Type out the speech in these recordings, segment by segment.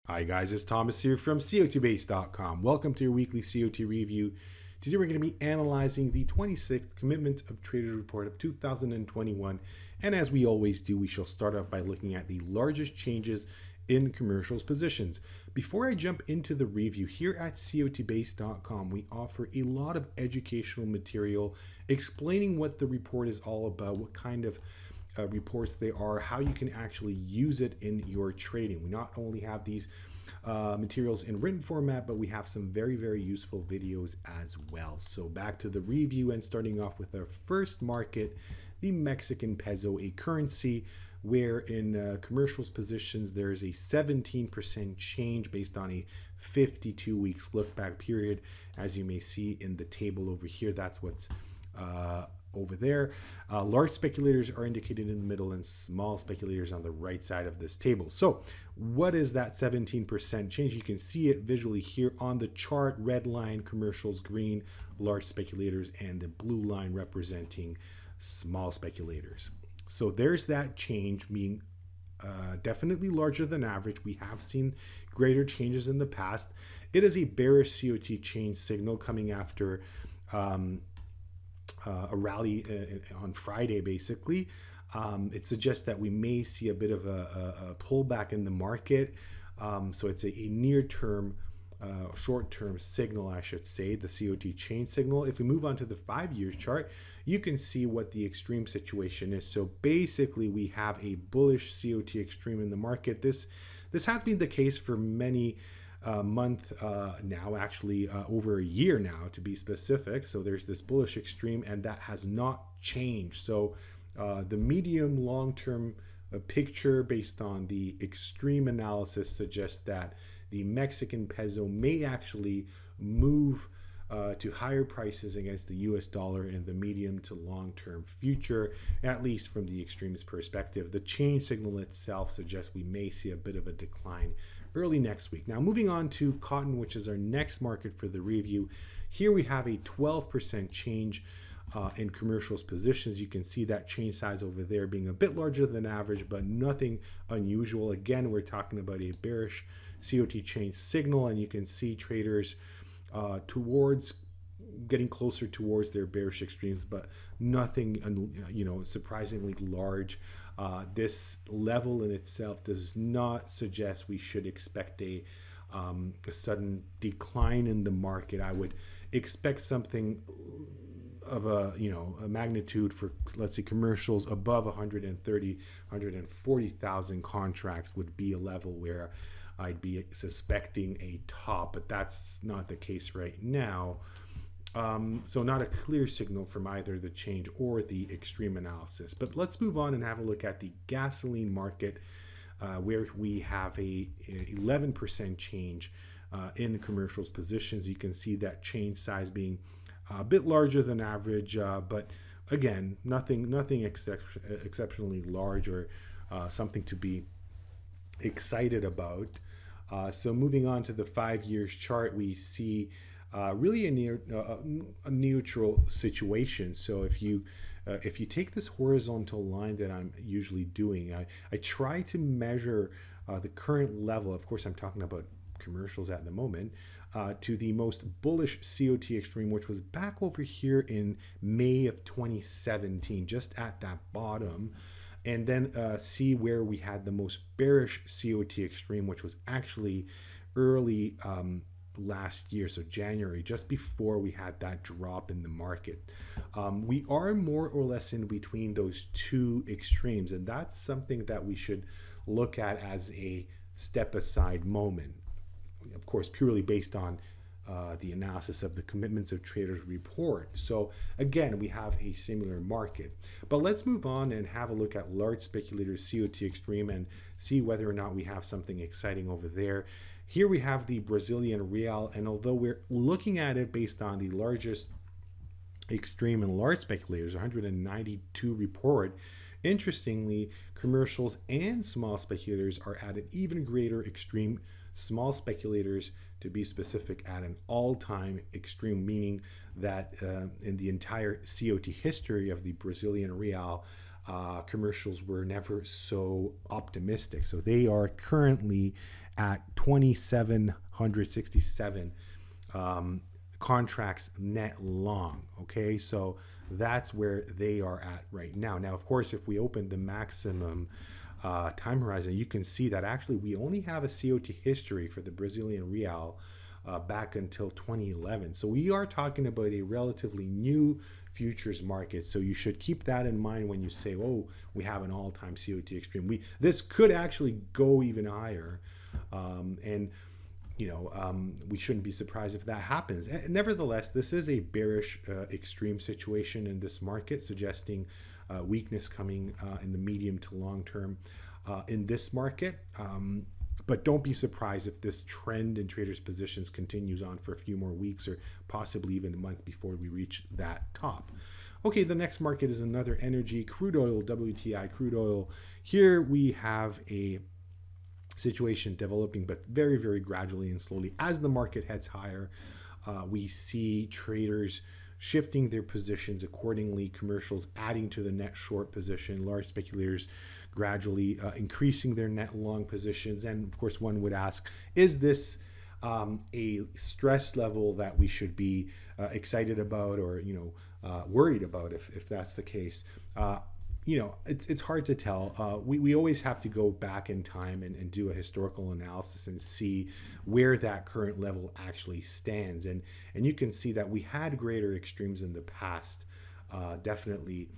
Hi guys, it's Thomas here from COTbase.com. Welcome to your weekly COT review. Today we're going to be analyzing the 26th Commitment of Traders Report of 2021. And as we always do, we shall start off by looking at the largest changes in commercials positions. Before I jump into the review, here at COTbase.com, we offer a lot of educational material explaining what the report is all about, what kind of reports they are, how you can actually use it in your trading. We not only have these materials in written format, but we have some very, very useful videos as well. So back to the review and starting off with our first market, the Mexican peso, a currency where in commercials positions there's a 17% change based on a 52 weeks look back period. As you may see in the table over here, that's what's over there. Large speculators are indicated in the middle and small speculators on the right side of this table. So what is that 17% change? You can see it visually here on the chart. Red line commercials, green large speculators, and the blue line representing small speculators. So there's that change being definitely larger than average. We have seen greater changes in the past. It is a bearish COT change signal coming after a rally on Friday, basically. It suggests that we may see a bit of a pullback in the market. So it's a near-term, short-term signal, I should say, the COT change signal. If we move on to the 5 years chart, you can see what the extreme situation is. So basically, we have a bullish COT extreme in the market. This has been the case for many month now, actually over a year now to be specific. So there's this bullish extreme and that has not changed. So the medium long-term picture based on the extreme analysis suggests that the Mexican peso may actually move to higher prices against the US dollar in the medium to long-term future, at least from the extremist perspective. The change signal itself suggests we may see a bit of a decline early next week. Now moving on to cotton, which is our next market for the review. Here we have a 12% change in commercials positions. You can see that change size over there being a bit larger than average, but nothing unusual. Again, we're talking about a bearish COT change signal, and you can see traders towards getting closer towards their bearish extremes, but nothing surprisingly large. This level in itself does not suggest we should expect a sudden decline in the market. I would expect something of a magnitude for, let's say, commercials above 140,000 contracts would be a level where I'd be suspecting a top, but that's not the case right now. So not a clear signal from either the change or the extreme analysis. But let's move on and have a look at the gasoline market, where we have a 11% change in commercials positions. You can see that change size being a bit larger than average, but again, nothing exceptionally large or something to be excited about. So moving on to the 5 years chart, we see really a neutral situation. So if you take this horizontal line that I'm usually doing, I try to measure the current level. Of course, I'm talking about commercials at the moment, to the most bullish COT extreme, which was back over here in May of 2017, just at that bottom. And then see where we had the most bearish COT extreme, which was actually early last year, so January, just before we had that drop in the market. We are more or less in between those two extremes, and that's something that we should look at as a step aside moment. Of course, purely based on the analysis of the Commitments of Traders report. So again, we have a similar market. But let's move on and have a look at large speculators COT extreme and see whether or not we have something exciting over there. Here we have the Brazilian Real, and although we're looking at it based on the largest extreme and large speculators, 192 report, interestingly, commercials and small speculators are at an even greater extreme. Small speculators, to be specific, at an all-time extreme, meaning that in the entire COT history of the Brazilian Real, commercials were never so optimistic. So they are currently at 2,767 contracts net long. Okay, so that's where they are at right now. Now, of course, if we open the maximum time horizon, you can see that actually we only have a COT history for the Brazilian real back until 2011. So we are talking about a relatively new futures market. So you should keep that in mind when you say, oh, we have an all-time COT extreme. This could actually go even higher. And we shouldn't be surprised if that happens. Nevertheless, this is a bearish extreme situation in this market, suggesting weakness coming in the medium to long term in this market. But don't be surprised if this trend in traders' positions continues on for a few more weeks or possibly even a month before we reach that top. Okay, the next market is another energy, crude oil, WTI crude oil. Here we have a situation developing, but very, very gradually and slowly. As the market heads higher, we see traders shifting their positions accordingly, commercials adding to the net short position, large speculators gradually increasing their net long positions. And of course, one would ask, is this a stress level that we should be excited about or worried about if that's the case? It's hard to tell. We always have to go back in time and do a historical analysis and see where that current level actually stands. And you can see that we had greater extremes in the past, definitely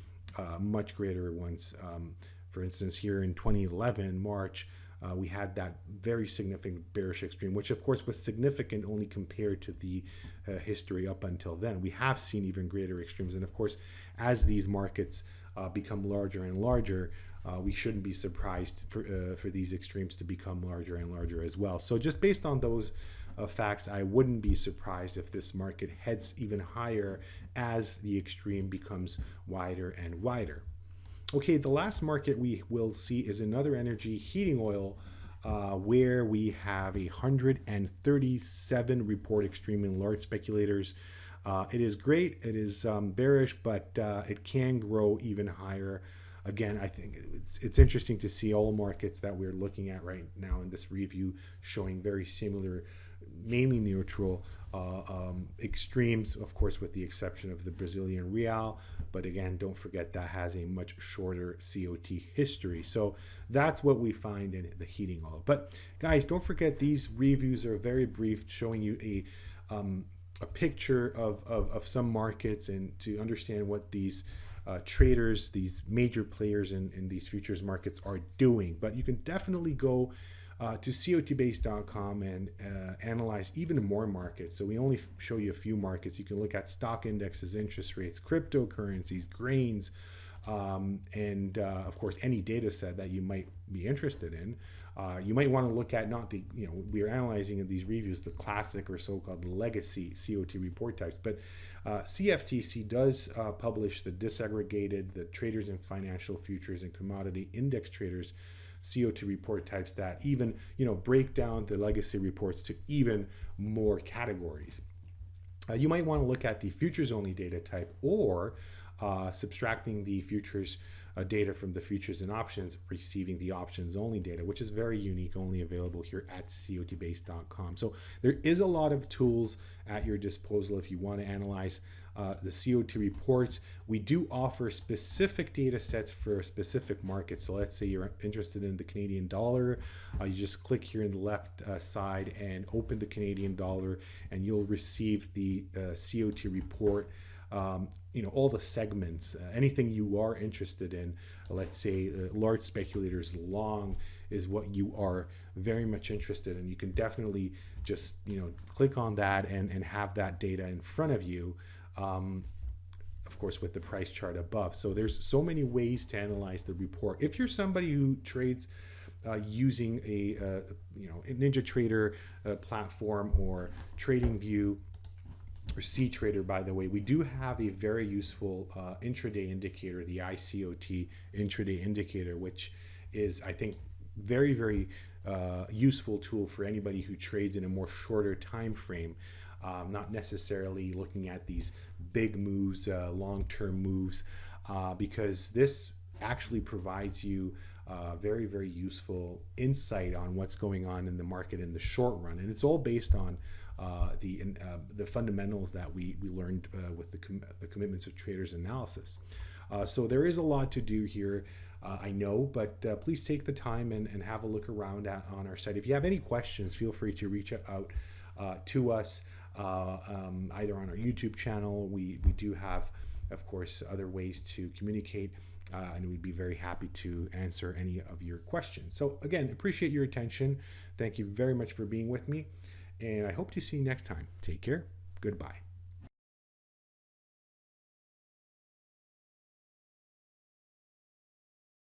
much greater ones. For instance, here in 2011, March, we had that very significant bearish extreme, which of course was significant only compared to the history up until then. We have seen even greater extremes. And of course, as these markets become larger and larger, we shouldn't be surprised for these extremes to become larger and larger as well. So just based on those facts, I wouldn't be surprised if this market heads even higher as the extreme becomes wider and wider. Okay, the last market we will see is another energy, heating oil, where we have 137 report extreme in large speculators. It is great. It is bearish, but it can grow even higher. Again, I think it's interesting to see all markets that we're looking at right now in this review showing very similar, mainly neutral extremes, of course, with the exception of the Brazilian real. But again, don't forget that has a much shorter COT history. So that's what we find in the heating oil. But guys, don't forget these reviews are very brief, showing you a picture of some markets and to understand what these traders, these major players in these futures markets are doing. But you can definitely go to cotbase.com and analyze even more markets. So we only show you a few markets. You can look at stock indexes, interest rates, cryptocurrencies, grains, and of course any data set that you might be interested in. You might want to look at not the, we're analyzing in these reviews the classic or so-called legacy COT report types, but CFTC does publish the disaggregated, the traders in financial futures and commodity index traders COT report types that even, break down the legacy reports to even more categories. You might want to look at the futures only data type or subtracting the futures data from the futures and options, receiving the options only data, which is very unique, only available here at cotbase.com. So there is a lot of tools at your disposal if you want to analyze the COT reports. We do offer specific data sets for specific markets. So let's say you're interested in the Canadian dollar. You just click here in the left side and open the Canadian dollar, and you'll receive the COT report. All the segments, anything you are interested in. Let's say large speculators long is what you are very much interested in. You can definitely just click on that and have that data in front of you, of course with the price chart above. So there's so many ways to analyze the report. If you're somebody who trades using a NinjaTrader platform or TradingView or CTrader, by the way, we do have a very useful intraday indicator, the ICOT intraday indicator, which is, I think, very, very useful tool for anybody who trades in a more shorter time frame, not necessarily looking at these big moves, long-term moves, because this actually provides you very, very useful insight on what's going on in the market in the short run. And it's all based on the fundamentals that we learned with the commitments of traders analysis. So there is a lot to do here, I know, but please take the time and have a look around on our site. If you have any questions, feel free to reach out to us, either on our YouTube channel. We do have, of course, other ways to communicate, and we'd be very happy to answer any of your questions. So again, appreciate your attention. Thank you very much for being with me, and I hope to see you next time. Take care. Goodbye.